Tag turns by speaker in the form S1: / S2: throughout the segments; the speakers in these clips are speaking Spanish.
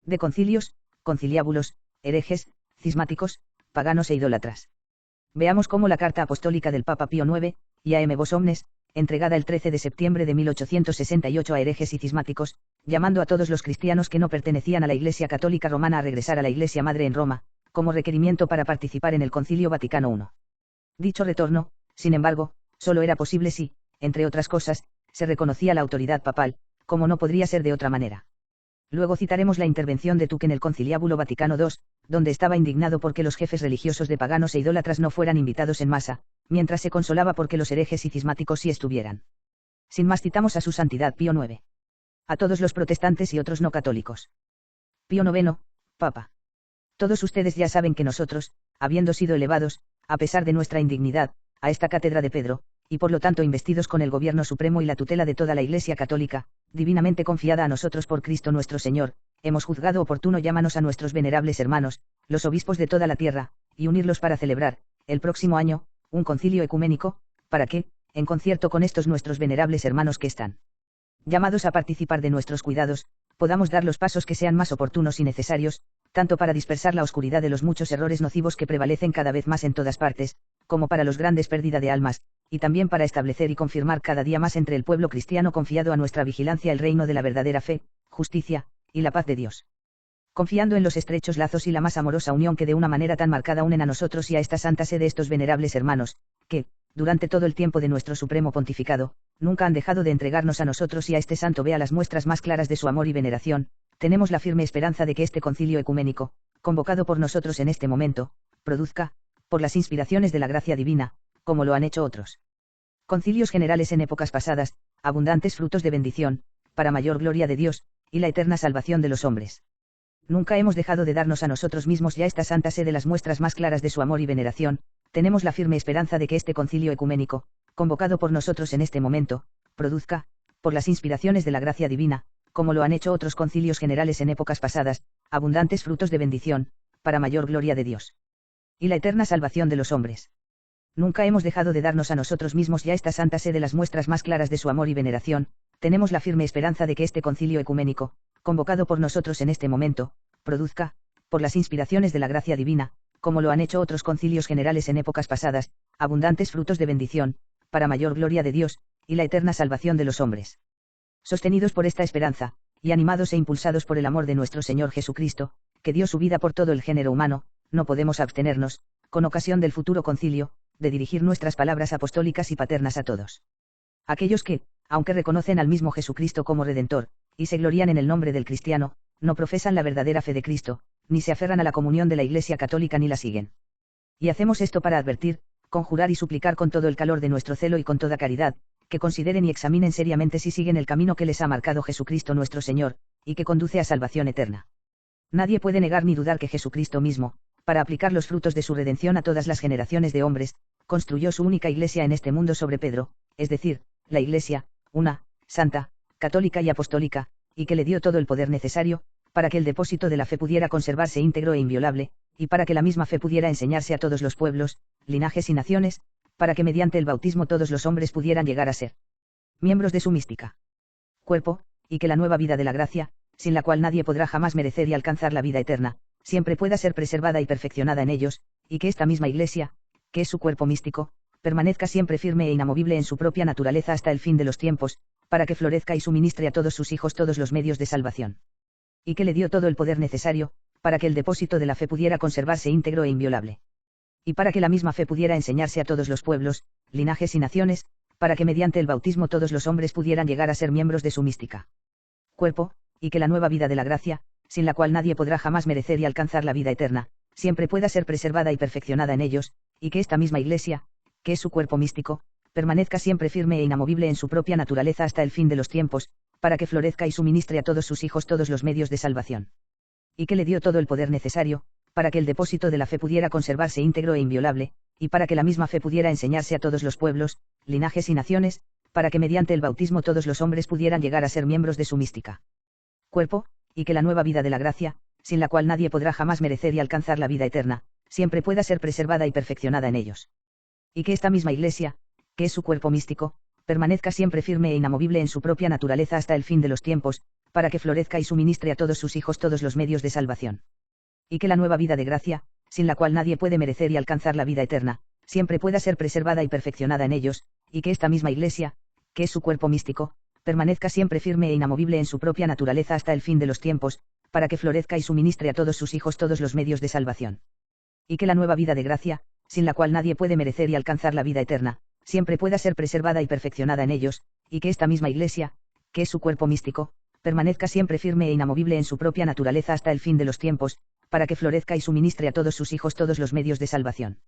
S1: de concilios, conciliábulos, herejes, cismáticos, paganos e idólatras. Veamos cómo la carta apostólica del Papa Pío IX, Iam Vos Omnes, entregada el 13 de septiembre de 1868 a herejes y cismáticos, llamando a todos los cristianos que no pertenecían a la Iglesia Católica Romana a regresar a la Iglesia Madre en Roma, como requerimiento para participar en el Concilio Vaticano I. Dicho retorno, sin embargo, solo era posible si, entre otras cosas, se reconocía la autoridad papal, como no podría ser de otra manera. Luego citaremos la intervención de Tuque en el Conciliábulo Vaticano II, donde estaba indignado porque los jefes religiosos de paganos e idólatras no fueran invitados en masa, mientras se consolaba porque los herejes y cismáticos sí estuvieran. Sin más citamos a su santidad Pío IX. A todos los protestantes y otros no católicos. Pío IX, Papa. Todos ustedes ya saben que nosotros, habiendo sido elevados, a pesar de nuestra indignidad, a esta cátedra de Pedro, y por lo tanto investidos con el gobierno supremo y la tutela de toda la Iglesia Católica, divinamente confiada a nosotros por Cristo nuestro Señor, hemos juzgado oportuno llamarnos a nuestros venerables hermanos, los obispos de toda la tierra, y unirlos para celebrar, el próximo año, un concilio ecuménico, para que, en concierto con estos nuestros venerables hermanos que están llamados a participar de nuestros cuidados, podamos dar los pasos que sean más oportunos y necesarios, tanto para dispersar la oscuridad de los muchos errores nocivos que prevalecen cada vez más en todas partes, como para los grandes pérdida de almas, y también para establecer y confirmar cada día más entre el pueblo cristiano confiado a nuestra vigilancia el reino de la verdadera fe, justicia, y la paz de Dios. Confiando en los estrechos lazos y la más amorosa unión que de una manera tan marcada unen a nosotros y a esta santa sede estos venerables hermanos, que, durante todo el tiempo de nuestro supremo pontificado, nunca han dejado de entregarnos a nosotros y a este santo vea las muestras más claras de su amor y veneración, tenemos la firme esperanza de que este concilio ecuménico, convocado por nosotros en este momento, produzca, por las inspiraciones de la gracia divina, como lo han hecho otros concilios generales en épocas pasadas, abundantes frutos de bendición, para mayor gloria de Dios, y la eterna salvación de los hombres. Nunca hemos dejado de darnos a nosotros mismos y a esta santa sede las muestras más claras de su amor y veneración, tenemos la firme esperanza de que este concilio ecuménico, convocado por nosotros en este momento, produzca, por las inspiraciones de la gracia divina, como lo han hecho otros concilios generales en épocas pasadas, abundantes frutos de bendición, para mayor gloria de Dios. Y la eterna salvación de los hombres. Nunca hemos dejado de darnos a nosotros mismos y a esta santa sede las muestras más claras de su amor y veneración, tenemos la firme esperanza de que este concilio ecuménico, convocado por nosotros en este momento, produzca, por las inspiraciones de la gracia divina, como lo han hecho otros concilios generales en épocas pasadas, abundantes frutos de bendición, para mayor gloria de Dios, y la eterna salvación de los hombres. Sostenidos por esta esperanza, y animados e impulsados por el amor de nuestro Señor Jesucristo, que dio su vida por todo el género humano, no podemos abstenernos, con ocasión del futuro concilio, de dirigir nuestras palabras apostólicas y paternas a todos aquellos que, aunque reconocen al mismo Jesucristo como Redentor, y se glorían en el nombre del cristiano, no profesan la verdadera fe de Cristo, ni se aferran a la comunión de la Iglesia Católica ni la siguen. Y hacemos esto para advertir, conjurar y suplicar con todo el calor de nuestro celo y con toda caridad, que consideren y examinen seriamente si siguen el camino que les ha marcado Jesucristo nuestro Señor, y que conduce a salvación eterna. Nadie puede negar ni dudar que Jesucristo mismo, para aplicar los frutos de su redención a todas las generaciones de hombres, construyó su única Iglesia en este mundo sobre Pedro, es decir, la Iglesia, una, santa, católica y apostólica, y que le dio todo el poder necesario, para que el depósito de la fe pudiera conservarse íntegro e inviolable, y para que la misma fe pudiera enseñarse a todos los pueblos, linajes y naciones, para que mediante el bautismo todos los hombres pudieran llegar a ser miembros de su mística cuerpo, y que la nueva vida de la gracia, sin la cual nadie podrá jamás merecer y alcanzar la vida eterna, siempre pueda ser preservada y perfeccionada en ellos, y que esta misma Iglesia, que es su cuerpo místico, permanezca siempre firme e inamovible en su propia naturaleza hasta el fin de los tiempos, para que florezca y suministre a todos sus hijos todos los medios de salvación. Y que le dio todo el poder necesario, para que el depósito de la fe pudiera conservarse íntegro e inviolable. Y para que la misma fe pudiera enseñarse a todos los pueblos, linajes y naciones, para que mediante el bautismo todos los hombres pudieran llegar a ser miembros de su mística cuerpo, y que la nueva vida de la gracia, sin la cual nadie podrá jamás merecer y alcanzar la vida eterna, siempre pueda ser preservada y perfeccionada en ellos, y que esta misma Iglesia, que es su cuerpo místico, permanezca siempre firme e inamovible en su propia naturaleza hasta el fin de los tiempos, para que florezca y suministre a todos sus hijos todos los medios de salvación. Y que le dio todo el poder necesario, para que el depósito de la fe pudiera conservarse íntegro e inviolable, y para que la misma fe pudiera enseñarse a todos los pueblos, linajes y naciones, para que mediante el bautismo todos los hombres pudieran llegar a ser miembros de su mística cuerpo, y que la nueva vida de la gracia, sin la cual nadie podrá jamás merecer y alcanzar la vida eterna, siempre pueda ser preservada y perfeccionada en ellos. Y que esta misma Iglesia, que es su cuerpo místico, permanezca siempre firme e inamovible en su propia naturaleza hasta el fin de los tiempos, para que florezca y suministre a todos sus hijos todos los medios de salvación. Y que la nueva vida de gracia, sin la cual nadie puede merecer y alcanzar la vida eterna, siempre pueda ser preservada y perfeccionada en ellos, y que esta misma Iglesia, que es su cuerpo místico, permanezca siempre firme e inamovible en su propia naturaleza hasta el fin de los tiempos, para que florezca y suministre a todos sus hijos todos los medios de salvación. Y que la nueva vida de gracia, sin la cual nadie puede merecer y alcanzar la vida eterna, siempre pueda ser preservada y perfeccionada en ellos, y que esta misma Iglesia, que es su cuerpo místico, permanezca siempre firme e inamovible en su propia naturaleza hasta el fin de los tiempos, para que florezca y suministre a todos sus hijos todos los medios de salvación.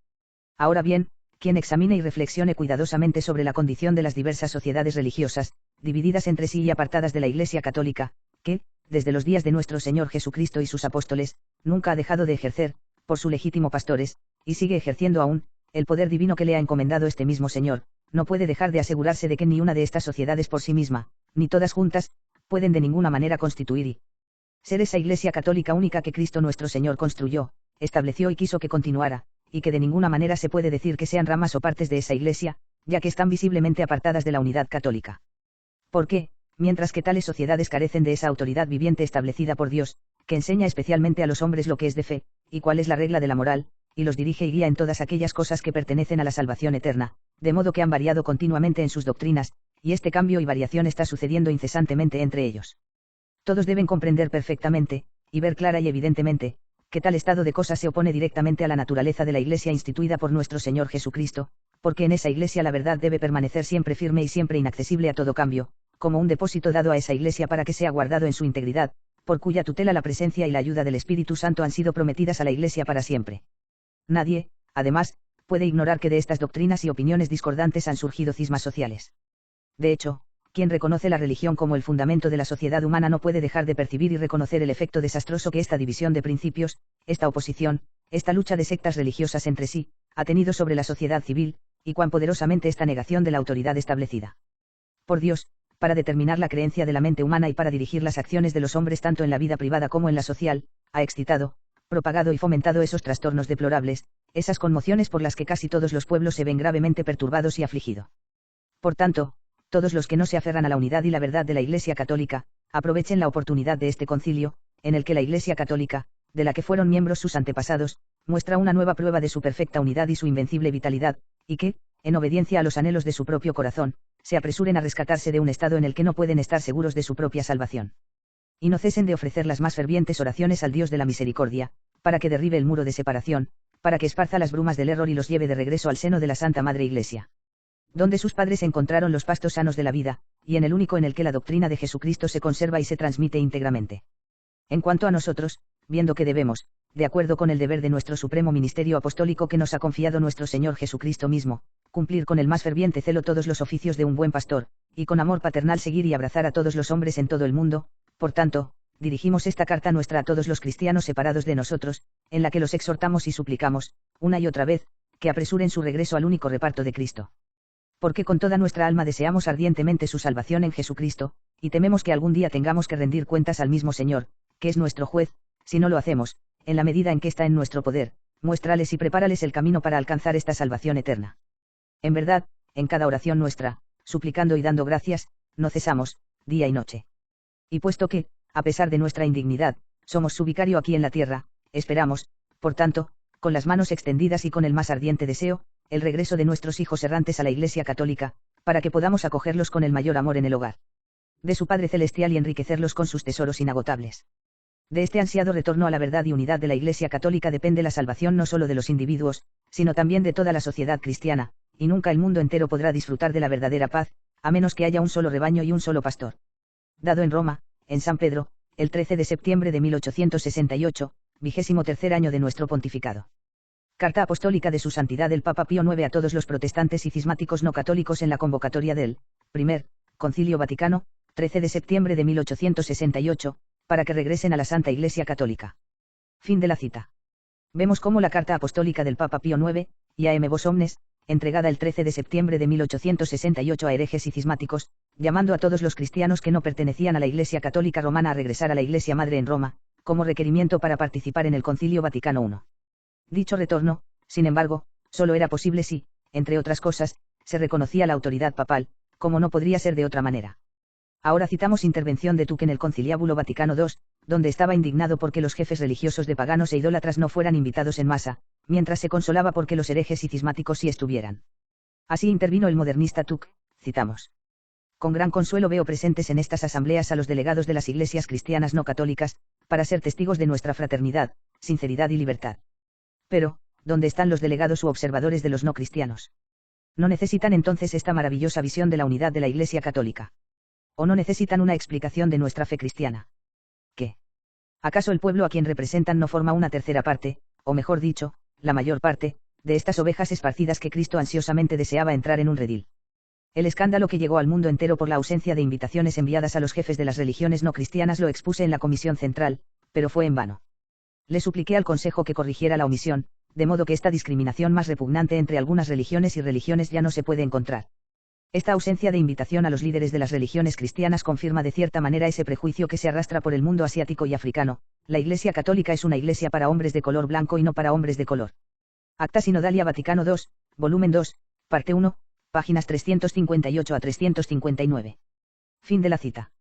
S1: Ahora bien, quien examine y reflexione cuidadosamente sobre la condición de las diversas sociedades religiosas, divididas entre sí y apartadas de la Iglesia católica, que, desde los días de nuestro Señor Jesucristo y sus apóstoles, nunca ha dejado de ejercer, por su legítimo pastores, y sigue ejerciendo aún, el poder divino que le ha encomendado este mismo Señor, no puede dejar de asegurarse de que ni una de estas sociedades por sí misma, ni todas juntas, pueden de ninguna manera constituir y ser esa Iglesia católica única que Cristo nuestro Señor construyó, estableció y quiso que continuara, y que de ninguna manera se puede decir que sean ramas o partes de esa Iglesia, ya que están visiblemente apartadas de la unidad católica. Porque, mientras que tales sociedades carecen de esa autoridad viviente establecida por Dios, que enseña especialmente a los hombres lo que es de fe, y cuál es la regla de la moral, y los dirige y guía en todas aquellas cosas que pertenecen a la salvación eterna, de modo que han variado continuamente en sus doctrinas, y este cambio y variación está sucediendo incesantemente entre ellos. Todos deben comprender perfectamente, y ver clara y evidentemente, que tal estado de cosas se opone directamente a la naturaleza de la Iglesia instituida por nuestro Señor Jesucristo, porque en esa Iglesia la verdad debe permanecer siempre firme y siempre inaccesible a todo cambio, como un depósito dado a esa Iglesia para que sea guardado en su integridad, por cuya tutela la presencia y la ayuda del Espíritu Santo han sido prometidas a la Iglesia para siempre. Nadie, además, puede ignorar que de estas doctrinas y opiniones discordantes han surgido cismas sociales. De hecho, quien reconoce la religión como el fundamento de la sociedad humana no puede dejar de percibir y reconocer el efecto desastroso que esta división de principios, esta oposición, esta lucha de sectas religiosas entre sí, ha tenido sobre la sociedad civil, y cuán poderosamente esta negación de la autoridad establecida por Dios, para determinar la creencia de la mente humana y para dirigir las acciones de los hombres tanto en la vida privada como en la social, ha excitado, propagado y fomentado esos trastornos deplorables, esas conmociones por las que casi todos los pueblos se ven gravemente perturbados y afligidos. Por tanto, todos los que no se aferran a la unidad y la verdad de la Iglesia católica, aprovechen la oportunidad de este concilio, en el que la Iglesia católica, de la que fueron miembros sus antepasados, muestra una nueva prueba de su perfecta unidad y su invencible vitalidad, y que, en obediencia a los anhelos de su propio corazón, se apresuren a rescatarse de un estado en el que no pueden estar seguros de su propia salvación. Y no cesen de ofrecer las más fervientes oraciones al Dios de la misericordia, para que derribe el muro de separación, para que esparza las brumas del error y los lleve de regreso al seno de la Santa Madre Iglesia, donde sus padres encontraron los pastos sanos de la vida, y en el único en el que la doctrina de Jesucristo se conserva y se transmite íntegramente. En cuanto a nosotros, viendo que debemos, de acuerdo con el deber de nuestro supremo ministerio apostólico que nos ha confiado nuestro Señor Jesucristo mismo, cumplir con el más ferviente celo todos los oficios de un buen pastor, y con amor paternal seguir y abrazar a todos los hombres en todo el mundo, por tanto, dirigimos esta carta nuestra a todos los cristianos separados de nosotros, en la que los exhortamos y suplicamos, una y otra vez, que apresuren su regreso al único reparto de Cristo. Porque con toda nuestra alma deseamos ardientemente su salvación en Jesucristo, y tememos que algún día tengamos que rendir cuentas al mismo Señor, que es nuestro juez, si no lo hacemos, en la medida en que está en nuestro poder, muéstrales y prepárales el camino para alcanzar esta salvación eterna. En verdad, en cada oración nuestra, suplicando y dando gracias, no cesamos, día y noche. Y puesto que, a pesar de nuestra indignidad, somos su vicario aquí en la tierra, esperamos, por tanto, con las manos extendidas y con el más ardiente deseo, el regreso de nuestros hijos errantes a la Iglesia católica, para que podamos acogerlos con el mayor amor en el hogar de su Padre Celestial y enriquecerlos con sus tesoros inagotables. De este ansiado retorno a la verdad y unidad de la Iglesia católica depende la salvación no solo de los individuos, sino también de toda la sociedad cristiana, y nunca el mundo entero podrá disfrutar de la verdadera paz, a menos que haya un solo rebaño y un solo pastor. Dado en Roma, en San Pedro, el 13 de septiembre de 1868, 23º año de nuestro pontificado. Carta apostólica de su santidad el Papa Pío IX a todos los protestantes y cismáticos no católicos en la convocatoria del primer Concilio Vaticano, 13 de septiembre de 1868, para que regresen a la Santa Iglesia Católica. Fin de la cita. Vemos cómo la carta apostólica del Papa Pío IX, Iam Vos Omnes, entregada el 13 de septiembre de 1868 a herejes y cismáticos, llamando a todos los cristianos que no pertenecían a la Iglesia Católica Romana a regresar a la Iglesia Madre en Roma, como requerimiento para participar en el Concilio Vaticano I. Dicho retorno, sin embargo, solo era posible si, entre otras cosas, se reconocía la autoridad papal, como no podría ser de otra manera. Ahora citamos intervención de Tuck en el Conciliábulo Vaticano II, donde estaba indignado porque los jefes religiosos de paganos e idólatras no fueran invitados en masa, mientras se consolaba porque los herejes y cismáticos sí estuvieran. Así intervino el modernista Tuck, citamos. Con gran consuelo veo presentes en estas asambleas a los delegados de las iglesias cristianas no católicas, para ser testigos de nuestra fraternidad, sinceridad y libertad. Pero, ¿dónde están los delegados u observadores de los no cristianos? ¿No necesitan entonces esta maravillosa visión de la unidad de la Iglesia católica? ¿O no necesitan una explicación de nuestra fe cristiana? ¿Qué? ¿Acaso el pueblo a quien representan no forma una tercera parte, o mejor dicho, la mayor parte, de estas ovejas esparcidas que Cristo ansiosamente deseaba entrar en un redil? El escándalo que llegó al mundo entero por la ausencia de invitaciones enviadas a los jefes de las religiones no cristianas lo expuse en la Comisión Central, pero fue en vano. Le supliqué al Consejo que corrigiera la omisión, de modo que esta discriminación más repugnante entre algunas religiones y religiones ya no se puede encontrar. Esta ausencia de invitación a los líderes de las religiones cristianas confirma de cierta manera ese prejuicio que se arrastra por el mundo asiático y africano: la Iglesia católica es una iglesia para hombres de color blanco y no para hombres de color. Acta Sinodalia Vaticano II, volumen 2, parte 1, páginas 358 a 359. Fin de la cita.